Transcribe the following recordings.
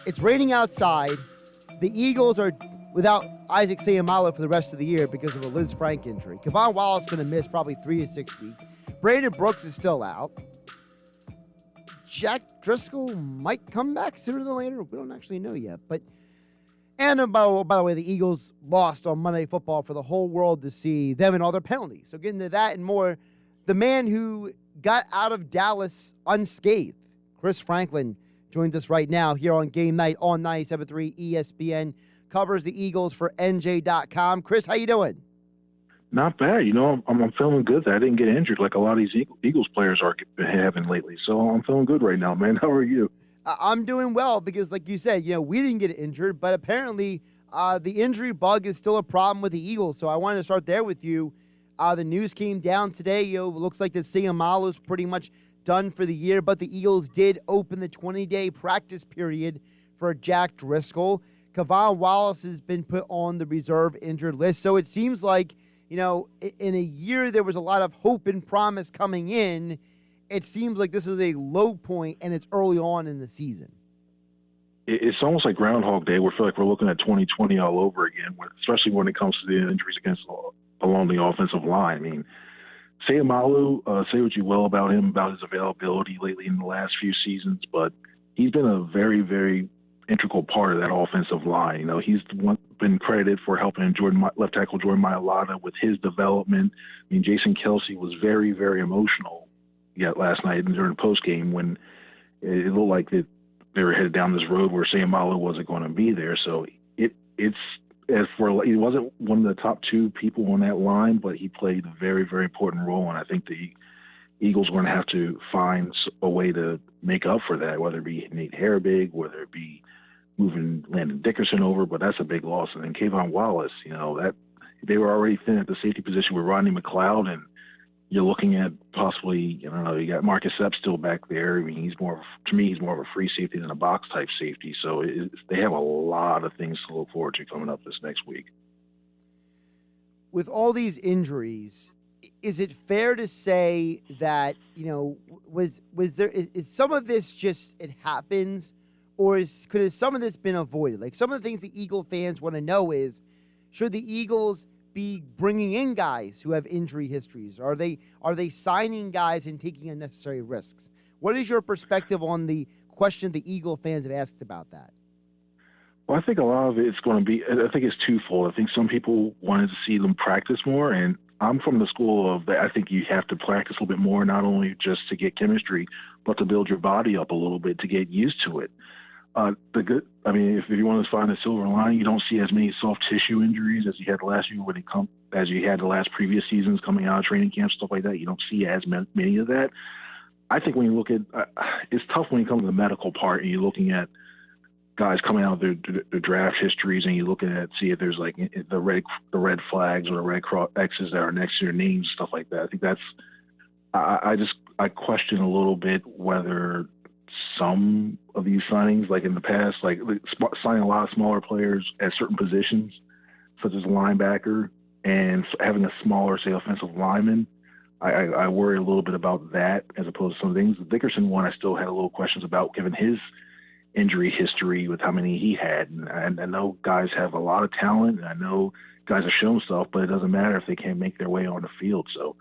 It's raining outside. The Eagles are without Isaac Seumalo for the rest of the year because of a Liz Frank injury. Kevon Wallace is going to miss probably 3 to 6 weeks. Brandon Brooks is still out. Jack Driscoll might come back sooner than later. We don't actually know yet. And by the way, the Eagles lost on Monday Night Football for the whole world to see, them and all their penalties. So getting to that and more, the man who got out of Dallas unscathed, Chris Franklin, joins us right now here on Game Night on 97.3 ESPN. Covers the Eagles for NJ.com. Chris, how you doing? Not bad. I'm feeling good that I didn't get injured like a lot of these Eagles players are having lately. So I'm feeling good right now, man. How are you? I'm doing well because, like you said, we didn't get injured, but apparently the injury bug is still a problem with the Eagles. So I wanted to start there with you. The news came down today. It looks like that Seumalo is pretty much done for the year, but the Eagles did open the 20-day practice period for Jack Driscoll. Kevon Wallace has been put on the reserve injured list. So it seems like, in a year there was a lot of hope and promise coming in. It seems like this is a low point, and it's early on in the season. It's almost like Groundhog Day. We feel like we're looking at 2020 all over again, especially when it comes to the injuries along the offensive line. I mean, Seumalo, say what you will about him, about his availability lately in the last few seasons, but he's been a very, very integral part of that offensive line. He's been credited for helping left tackle Jordan Mailata with his development. I mean, Jason Kelce was very, very emotional last night during the postgame when it looked like that they were headed down this road where Seumalo wasn't going to be there. So he wasn't one of the top 2 people on that line, but he played a very, very important role, and I think the Eagles are going to have to find a way to make up for that, whether it be Nate Herbig, whether it be moving Landon Dickerson over, but that's a big loss. And then Kevon Wallace, that they were already thin at the safety position with Rodney McLeod, and you're looking at possibly, you got Marcus Epps still back there. I mean, he's more of a free safety than a box type safety. So they have a lot of things to look forward to coming up this next week. With all these injuries, is it fair to say that, was there is some of this just it happens, or could some of this been avoided? Like, some of the things the Eagle fans want to know is, should the Eagles be bringing in guys who have injury histories? Are they signing guys and taking unnecessary risks? What is your perspective on the question the Eagle fans have asked about that? Well, I think a lot of it's going to be, I think it's twofold. I think some people wanted to see them practice more, and I'm from the school of that. I think you have to practice a little bit more, not only just to get chemistry, but to build your body up a little bit to get used to it. If you want to find a silver lining, you don't see as many soft tissue injuries as you had last year as you had the last previous seasons coming out of training camp, stuff like that. You don't see as many of that. I think when you look at, it's tough when you come to the medical part and you're looking at guys coming out of their draft histories and you look at see if there's like the red flags or the red cross X's that are next to their names, stuff like that. I think that's, I question a little bit whether some of these signings, like in the past, like signing a lot of smaller players at certain positions, such as a linebacker, and having a smaller, say, offensive lineman, I worry a little bit about that as opposed to some things. The Dickerson one, I still had a little questions about, given his injury history with how many he had. And I know guys have a lot of talent, and I know guys have shown stuff, but it doesn't matter if they can't make their way on the field. So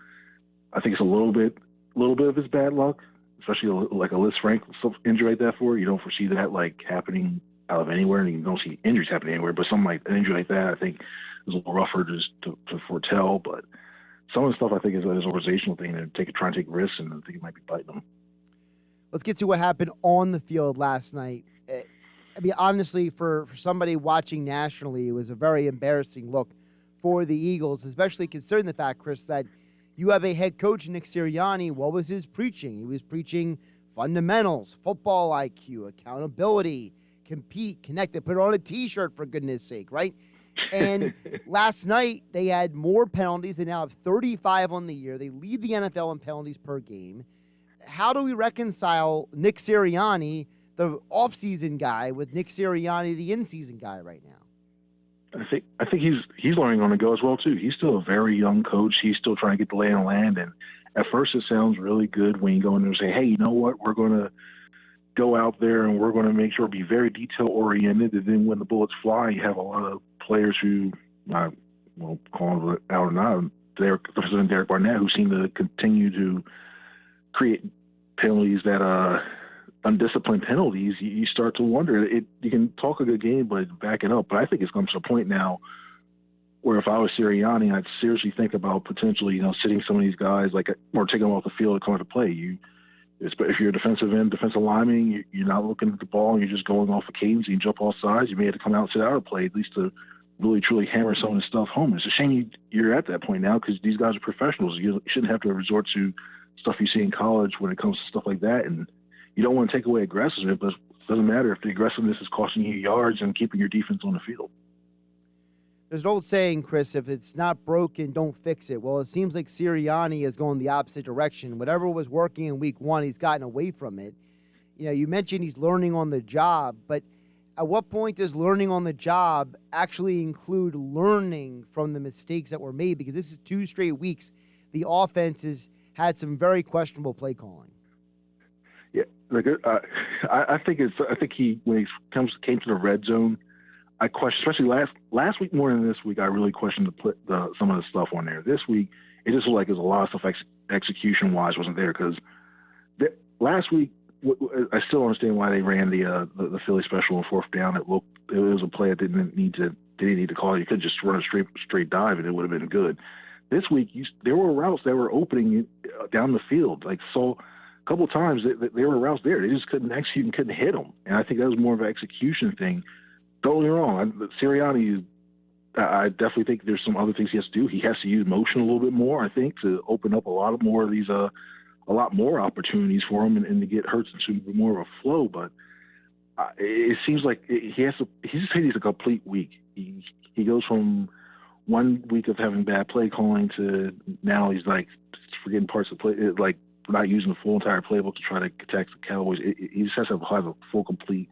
I think it's a little bit of his bad luck, especially like a Liz Frank injury like that for. You don't foresee that like happening out of anywhere, and you don't see injuries happening anywhere. But something like an injury like that, I think is a little rougher to foretell. But some of the stuff I think is an organizational thing, and try and take risks, and I think it might be biting them. Let's get to what happened on the field last night. I mean, honestly, for somebody watching nationally, it was a very embarrassing look for the Eagles, especially considering the fact, Chris, that you have a head coach, Nick Sirianni. What was his preaching? He was preaching fundamentals, football IQ, accountability, compete, connect. They put on a T-shirt, for goodness sake, right? And last night, they had more penalties. They now have 35 on the year. They lead the NFL in penalties per game. How do we reconcile Nick Sirianni, the offseason guy, with Nick Sirianni, the in-season guy right now? I think he's learning on the go as well too. He's still a very young coach. He's still trying to get the lay of the land, and at first it sounds really good when you go in there and say, "Hey, you know what? We're going to go out there and we're going to make sure be very detail oriented. And then when the bullets fly, you have a lot of players who, I won't call it out or not, Derek Barnett, who seem to continue to create penalties that undisciplined penalties. You start to wonder. You can talk a good game, but back it up. But I think it's come to a point now where if I was Sirianni, I'd seriously think about potentially, sitting some of these guys or taking them off the field to come to play. If you're a defensive end, defensive lineman, you're not looking at the ball and you're just going off of cadence. You can jump off sides. You may have to come out and sit out of play at least to really truly hammer some of the stuff home. It's a shame you're at that point now because these guys are professionals. You shouldn't have to resort to stuff you see in college when it comes to stuff like that. And you don't want to take away aggressiveness, but it doesn't matter if the aggressiveness is costing you yards and keeping your defense on the field. There's an old saying, Chris, if it's not broken, don't fix it. Well, it seems like Sirianni is going the opposite direction. Whatever was working in week one, he's gotten away from it. You mentioned he's learning on the job, but at what point does learning on the job actually include learning from the mistakes that were made? Because this is 2 straight weeks. The offense has had some very questionable play calling. Yeah, I think he when he came to the red zone, I question, especially last week more than this week. I really questioned some of the stuff on there. This week, it just looked like there's a lot of stuff execution wise wasn't there because last week. I still understand why they ran the Philly special on 4th down. It was a play that they didn't need to call. You could just run a straight dive and it would have been good. This week there were routes that were opening down the field. So a couple of times there were routes there. They just couldn't execute and couldn't hit them. And I think that was more of an execution thing. Don't get me wrong. Sirianni, I definitely think there's some other things he has to do. He has to use motion a little bit more, I think, to open up a lot more of these a lot more opportunities for him and to get Hurts into more of a flow. But it seems like he's a complete week. He goes from 1 week of having bad play calling to now he's forgetting parts of the play, not using the full entire playbook to try to attack the Cowboys. He just has to have a full complete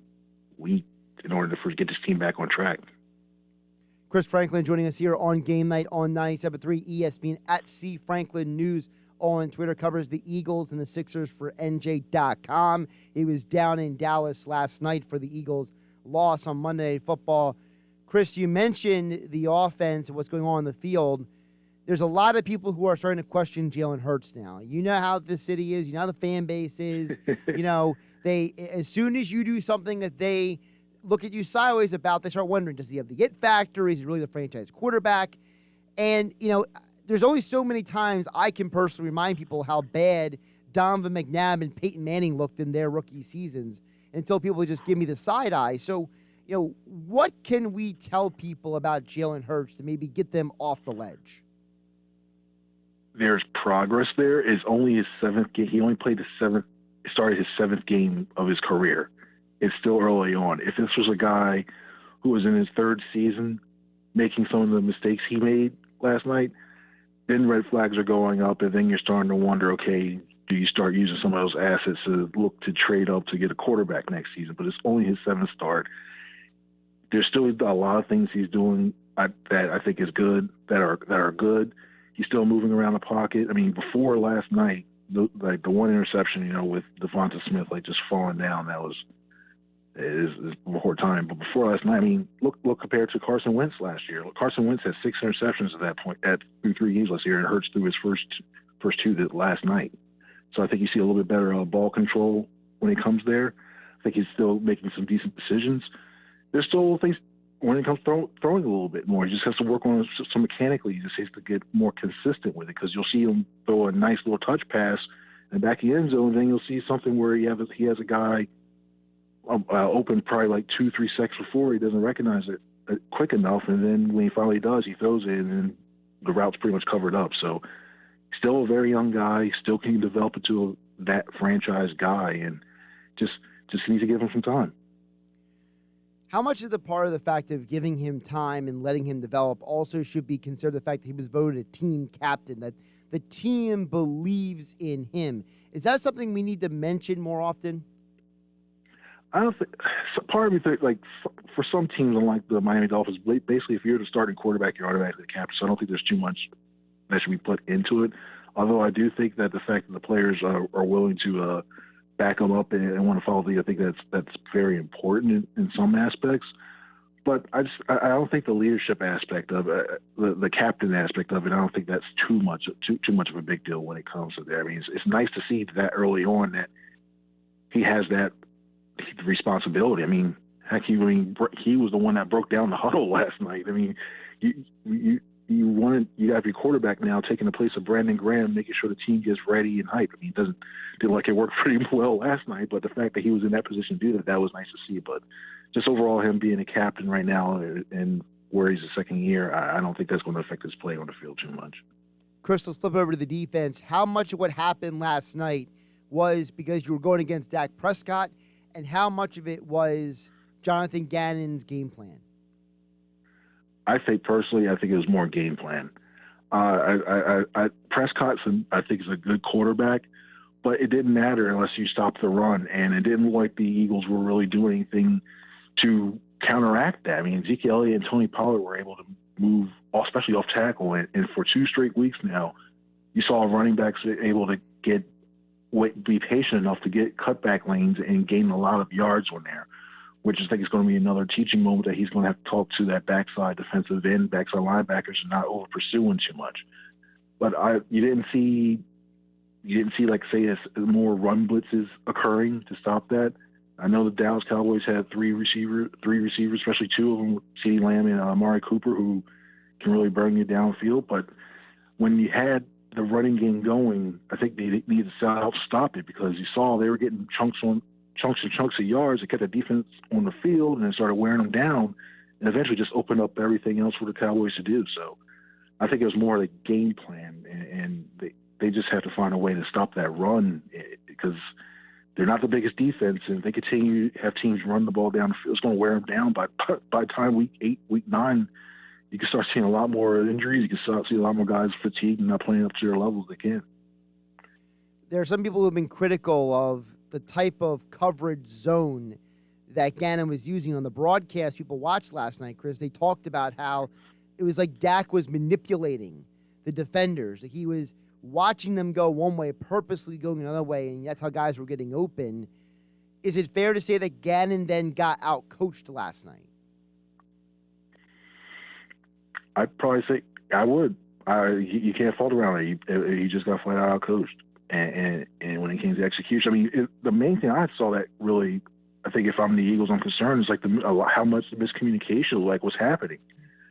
week in order to get this team back on track. Chris Franklin joining us here on Game Night on 97.3 ESPN at C Franklin News. On Twitter, covers the Eagles and the Sixers for NJ.com. He was down in Dallas last night for the Eagles' loss on Monday Night Football. Chris, you mentioned the offense and what's going on in the field. There's a lot of people who are starting to question Jalen Hurts now. You know how the city is. You know how the fan base is. They as soon as you do something that they look at you sideways about, they start wondering, does he have the it factor? Is he really the franchise quarterback? And, there's only so many times I can personally remind people how bad Donovan McNabb and Peyton Manning looked in their rookie seasons until people just give me the side eye. So, what can we tell people about Jalen Hurts to maybe get them off the ledge? There's progress there. It's only his 7th game. He only started his 7th game of his career. It's still early on. If this was a guy who was in his 3rd season making some of the mistakes he made last night, then red flags are going up, and then you're starting to wonder, okay, do you start using some of those assets to look to trade up to get a quarterback next season? But it's only his 7th start. There's still a lot of things he's doing that I think is good, that are good. He's still moving around the pocket. I mean, before last night, the one interception, with Devonta Smith just falling down, that was is before time. But before last night, I mean, look compared to Carson Wentz last year. Carson Wentz had 6 interceptions at that point through 3 games last year, and Hurts threw his first 2 last night. So I think you see a little bit better ball control when he comes there. I think he's still making some decent decisions. There's still things when it comes throwing a little bit more. He just has to work on some mechanically. He just has to get more consistent with it, because you'll see him throw a nice little touch pass and back in the end zone, and then you'll see something where he has a guy open probably 2-3 seconds before he doesn't recognize it quick enough, and then when he finally does, he throws it, and then the route's pretty much covered up. So still a very young guy, still can develop into that franchise guy, and just need to give him some time. How much of the part of the fact of giving him time and letting him develop also should be considered the fact that he was voted a team captain, that the team believes in him? Is that something we need to mention more often? I don't think. Part of me thinks, for some teams, unlike the Miami Dolphins, basically if you're the starting quarterback, you're automatically the captain. So I don't think there's too much that should be put into it. Although I do think that the fact that the players are willing to back him up and want to follow the lead. I think that's very important in some aspects. But I don't think the leadership aspect of it, the captain aspect of it, I don't think that's too much of a big deal when it comes to that. I mean, it's nice to see that early on that he has that responsibility. I mean, heck, he was the one that broke down the huddle last night. I mean, you have your quarterback now taking the place of Brandon Graham, making sure the team gets ready and hype. I mean, didn't like it worked pretty well last night, but the fact that he was in that position to do that was nice to see. But just overall, him being a captain right now and where he's a second year, I don't think that's going to affect his play on the field too much. Chris, let's flip over to the defense. How much of what happened last night was because you were going against Dak Prescott, and how much of it was Jonathan Gannon's game plan? I think it was more game plan. Prescott, I think, is a good quarterback, but it didn't matter unless you stopped the run, and it didn't look like the Eagles were really doing anything to counteract that. I mean, Ezekiel Elliott and Tony Pollard were able to move, especially off tackle, and for 2 straight weeks now, you saw running backs able to be patient enough to get cutback lanes and gain a lot of yards on there, which I think is going to be another teaching moment that he's going to have to talk to that backside defensive end, backside linebackers, and not over pursuing too much. But you didn't see like say more run blitzes occurring to stop that. I know the Dallas Cowboys had three receivers, especially 2 of them, CeeDee Lamb and Amari Cooper, who can really burn you downfield. But when you had the running game going, I think they needed to help stop it, because you saw they were getting chunks and chunks of yards. It kept the defense on the field and it started wearing them down, and eventually just opened up everything else for the Cowboys to do. So I think it was more of the game plan, and they just have to find a way to stop that run, because they're not the biggest defense, and if they continue to have teams run the ball down the field, it's going to wear them down. By the time week 8, week 9, you can start seeing a lot more injuries. You can start seeing a lot more guys fatigued and not playing up to their levels they can. There are some people who have been critical of the type of coverage zone that Gannon was using on the broadcast people watched last night, Chris. They talked about how it was like Dak was manipulating the defenders. He was watching them go one way, purposely going another way, and that's how guys were getting open. Is it fair to say that Gannon then got out-coached last night? I'd probably say I would. You can't fault around it. He just got flat out coached, and when it came to execution, I mean, the main thing I saw that really, I think if I'm the Eagles, I'm concerned is like how much the miscommunication was happening,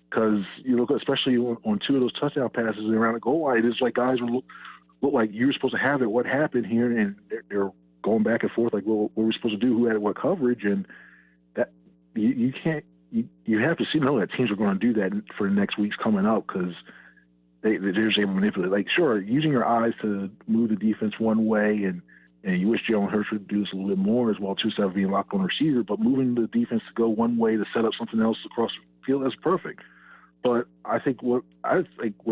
because you look especially on 2 of those touchdown passes around the goal line, it's like guys look like you were supposed to have it. What happened here? And they're going back and forth like, well, what were we supposed to do? Who had what coverage? And that you can't. You have to know that teams are going to do that for the next weeks coming up, because they're just able to manipulate. Like, sure, using your eyes to move the defense one way, and you wish Jalen Hurts would do this a little bit more as well, too, instead of being locked on receiver, but moving the defense to go one way to set up something else across the field, that's perfect. But I think when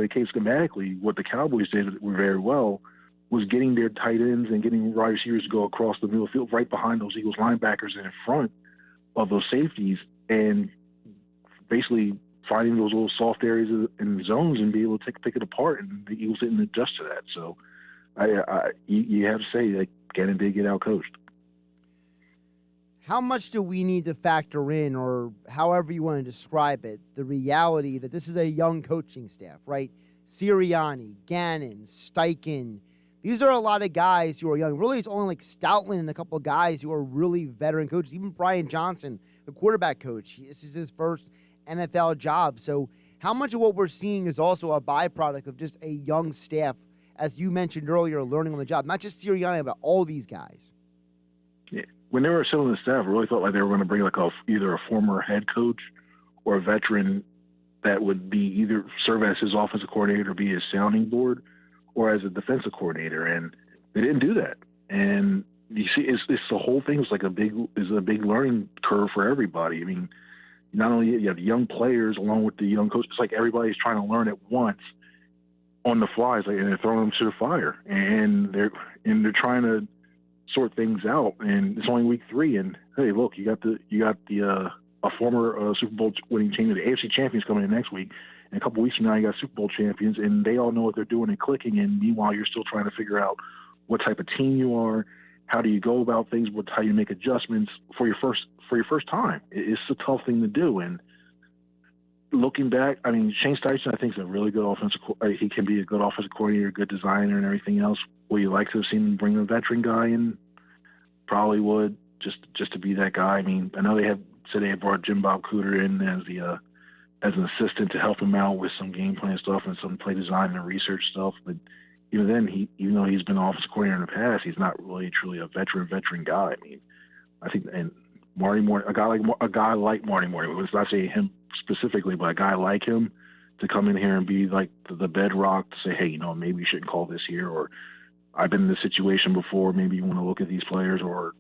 it came schematically, what the Cowboys did very well was getting their tight ends and getting wide receivers to go across the middle of the field right behind those Eagles linebackers and in front of those safeties, and basically finding those little soft areas in zones and be able to pick it apart, and the Eagles didn't adjust to that. So you have to say that Gannon did get out-coached. How much do we need to factor in, or however you want to describe it, the reality that this is a young coaching staff, right? Sirianni, Gannon, Steichen. These are a lot of guys who are young. Really, it's only like Stoutland and a couple of guys who are really veteran coaches. Even Brian Johnson, the quarterback coach, this is his first NFL job. So how much of what we're seeing is also a byproduct of just a young staff, as you mentioned earlier, learning on the job? Not just Sirianni, but all these guys. Yeah. When they were assembling the staff, I really felt like they were going to bring either a former head coach or a veteran that would be either serve as his offensive coordinator or be his sounding board, or as a defensive coordinator, and they didn't do that. And you see, it's the whole thing is a big learning curve for everybody. I mean, not only you have the young players along with the young coaches, it's like everybody's trying to learn at once on the fly, and they're throwing them to the fire, and they're trying to sort things out. And it's only week 3, and hey, look, you got a former Super Bowl winning team, the AFC champions, coming in next week. And a couple weeks from now, you got Super Bowl champions, and they all know what they're doing and clicking. And meanwhile, you're still trying to figure out what type of team you are, how do you go about things? How do you make adjustments for your first time? It's a tough thing to do. And looking back, I mean, Shane Steichen, I think, is a really good offensive. He can be a good offensive coordinator, good designer, and everything else. Would you like to have seen him bring a veteran guy in? Probably would, just to be that guy. I mean, I know they had brought Jim Bob Cooter in as an assistant to help him out with some game plan stuff and some play design and research stuff. But even then, even though he's been offensive coordinator in the past, he's not really truly a veteran guy. I mean, I think, and Marty Morton, a guy like Marty Morton, let's not say him specifically, but a guy like him to come in here and be like the bedrock to say, hey, maybe you shouldn't call this here, or I've been in this situation before. Maybe you want to look at these players, or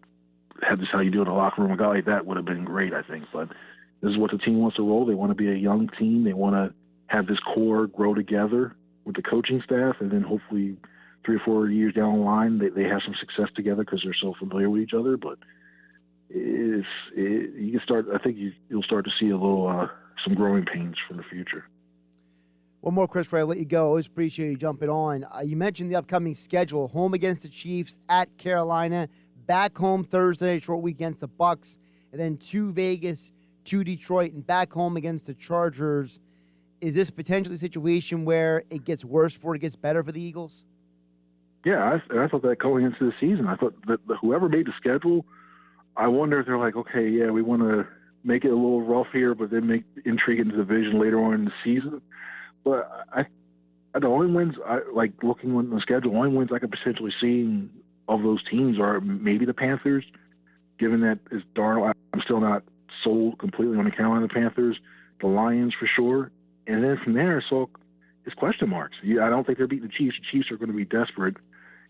have this how you do it in the locker room. A guy like that would have been great, I think. But this is what the team wants to roll. They want to be a young team. They want to have this core grow together with the coaching staff, and then hopefully 3 or 4 years down the line, they have some success together because they're so familiar with each other. But you can start. I think you'll start to see a little some growing pains from the future. One more, Chris, before I let you go. Always appreciate you jumping on. You mentioned the upcoming schedule: home against the Chiefs, at Carolina, back home Thursday, short week against the Bucs, and then to Vegas, to Detroit, and back home against the Chargers. Is this potentially a situation where it gets worse before it gets better for the Eagles? Yeah, I thought that going into the season. I thought that whoever made the schedule, I wonder if they're like, okay, yeah, we want to make it a little rough here, but then make intrigue into the division later on in the season. But the only wins I like looking on the schedule. Only wins I could potentially see of those teams are maybe the Panthers, given that it's Darnold. I'm still not sold completely on the Carolina Panthers. The Lions for sure, and then from there, so it's question marks. I don't think they're beating the Chiefs. The Chiefs are going to be desperate,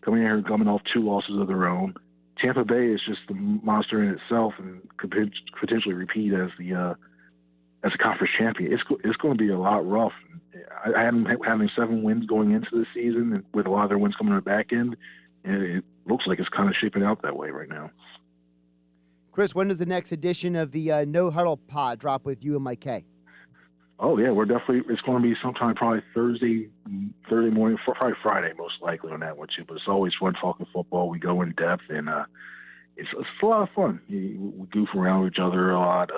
coming here and coming off 2 losses of their own. Tampa Bay is just the monster in itself and could potentially repeat as a conference champion. It's going to be a lot rough. I had them having 7 wins going into the season, and with a lot of their wins coming on the back end, and it looks like it's kind of shaping out that way right now. Chris, when does the next edition of the No Huddle Pod drop with you and Mike K? Oh, yeah, it's going to be sometime probably Thursday morning, probably Friday most likely on that one too. But it's always fun talking football. We go in depth, and it's a lot of fun. We goof around with each other a lot.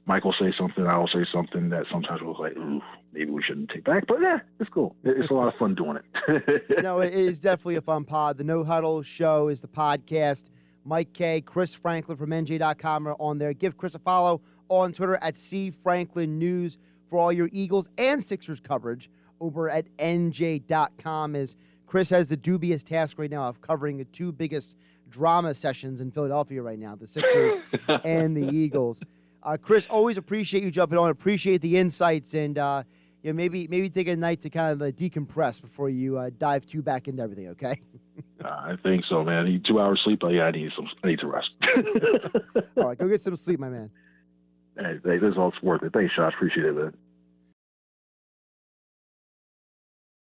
Mike will say something, I will say something that sometimes we'll like, ooh, maybe we shouldn't take back. But yeah, it's cool. It's a lot of fun doing it. No, it is definitely a fun pod. The No Huddle Show is the podcast. Mike K, Chris Franklin from NJ.com are on there. Give Chris a follow on Twitter at @CFranklinNews for all your Eagles and Sixers coverage over at NJ.com, as Chris has the dubious task right now of covering the 2 biggest drama sessions in Philadelphia right now, the Sixers and the Eagles. Chris, always appreciate you jumping on. Appreciate the insights, and maybe take a night to kind of decompress before you dive back into everything. Okay. I think so, man. I need 2 hours sleep. I need to rest. All right, go get some sleep, my man. Hey, this is all worth it. Thanks, Josh. Appreciate it, man.